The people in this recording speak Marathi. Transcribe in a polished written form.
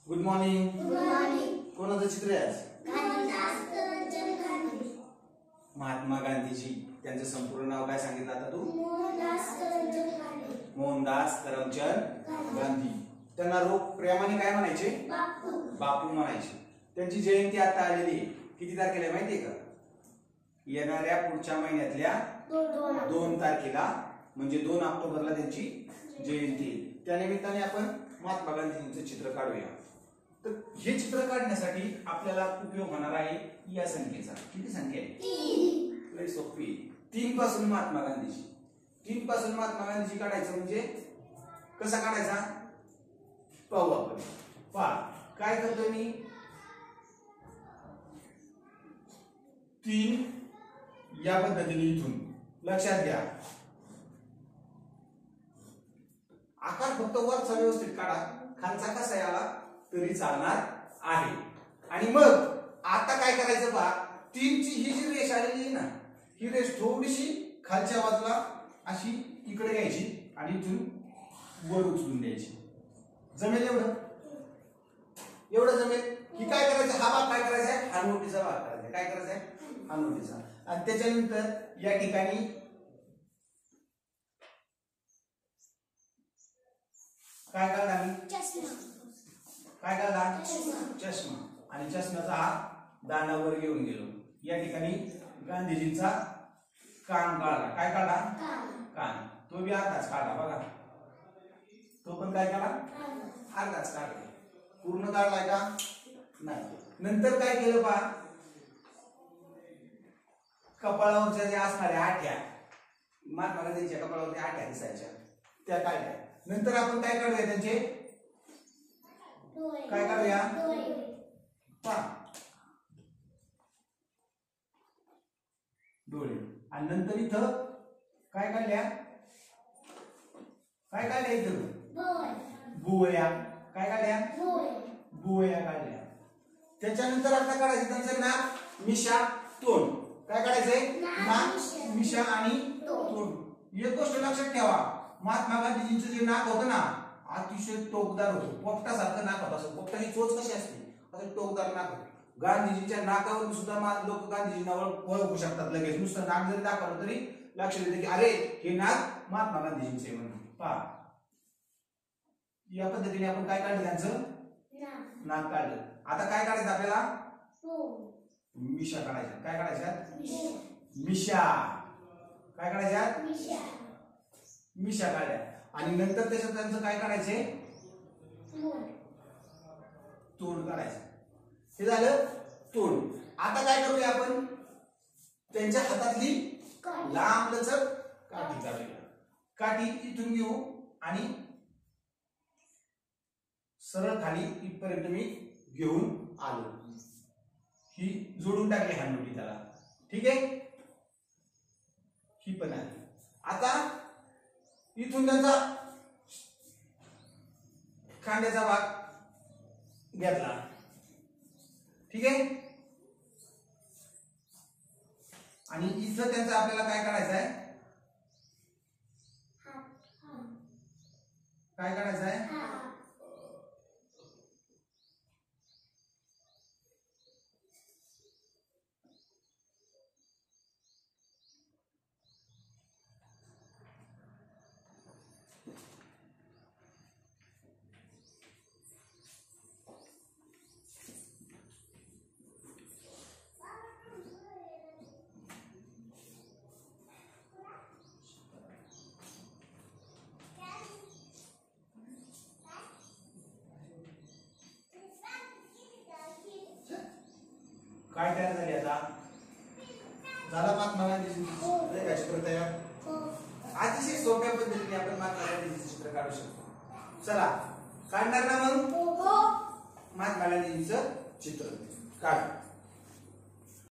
Good morning. Good morning. कोणाचं चित्र आहे आज? करमचंद गांधी. महात्मा गांधीजी. त्यांचं संपूर्ण नाव काय सांगितलं आता तू? मोहनदास करमचंद गांधी. मोहनदास करमचंद गांधी. त्यांना लोक प्रेमाने काय म्हणायचे? बापू. बापू म्हणायचे. त्यांची जयंती आता आलेली आहे. किती तारखेला माहितीये का? येणाऱ्या पुढच्या महिन्यातल्या 2 तारखेला म्हणजे 2 ऑक्टोबरला त्यांची जयंती आहे. त्यानिमित्ताने आपण महात्मा गांधीजींचं चित्र काढूया. तर हे चित्र काढण्यासाठी आपल्याला उपयोग होणार आहे या संख्येचा. किती संख्या आहे? 3. लय सोपी. 3 पासून महात्मा गांधीजी. 3 पासून महात्मा गांधीजी काढायचं म्हणजे कसा काढायचा पाहू आपण. पहा काय करतोय मी. 3 या पद्धतीने इथून लक्षात घ्या. आकार फक्त वरचा व्यवस्थित काढा, खालचा कसा याला तरी चालणार आहे. आणि मग आता काय करायचं पहा. 3 ची ही जी रेष आलेली आहे ना, ही रेष थोडीशी खालच्या बाजूला अशी इकडे घ्यायची आणि इथून वर उचलून द्यायची. जमेल एवढं? एवढं जमेल की काय करायचं? हा भाग काय करायचा आहे? हानवटीचा भाग करायचा. काय करायचा आहे? हानवटीचा. आणि त्याच्यानंतर या ठिकाणी काय काढला मी? चष्मा. काय काढला? चष्मा. चष्मा. आणि चष्म्याचा हा दानावर घेऊन गेलो. या ठिकाणी गांधीजींचा कान काढला. काय काढला? कान. तो बी अर्धाच काढला बघा. तो पण काय काढला? अर्धाच काढला. पूर्ण काढलाय का? नाही. नंतर काय केलं पहा. कपाळावरच्या ज्या असणाऱ्या आठ्या, महात्मा गांधींच्या कपाळावरच्या आठ्या दिसायच्या त्या काढल्या. नंतर आपण काय काढूया? त्यांचे काय काढूया? डोळे. आणि नंतर इथं काय काढल्या? काय काढल्या? इथं भुवया. काय काढल्या? भुवया काढल्या. त्याच्यानंतर आता काढायचं त्यांचं नाक, मिशा, तोंड. काय काढायचंय? नाक, मिशा आणि तोंड. एक गोष्ट लक्षात ठेवा. महात्मा गांधीजींचं जे नाक होतं ना, अतिशय टोकदार होतं. पोपटासारखं नाक होतं. असं पोपटाची चोच कशी असते असं टोकदार नाक होतं. गांधीजींच्या नाकावरून सुद्धा लोक गांधीजींना ओळखू शकतात लगेच. नुसतं नाक जरी दाखवलं तरी लक्षात येते की अरे हे नाक महात्मा गांधीजींचे म्हणून. पहा या पद्धतीने आपण काय काढलं? त्यांचं नाक काढलं. आता काय काढायचं आपल्याला? मिशा काढायच्या. काय काढायच्या? मिशा. काय काढायच्या? मिशा काढल्या. आणि नंतर त्याच्यात त्यांचं काय काढायचे? तोंड काढायचं. हे झालं तोंड. आता काय करूया आपण? त्यांच्या हातातली लांब लचक काठी काढूया. काठी इथून घेऊ आणि सरळ खाली इथपर्यंत मी घेऊन आलो. ही जोडून टाकली हानवटी त्याला. ठीक आहे. ही पण आहे. आता इथून त्यांचा खांद्याचा भाग घेतला. ठीक आहे. आणि इथं त्यांचं आपल्याला काय काढायचं आहे? काय काढायचं आहे? काय तयार झाली? आता झाला महात्मा गांधीजींचं चित्र तयार. अतिशय सोप्या पद्धतीने आपण महात्मा गांधीजींचं चित्र काढू शकतो. चला काढणार ना मग? महात्मा गांधीजींचं चित्र काढ.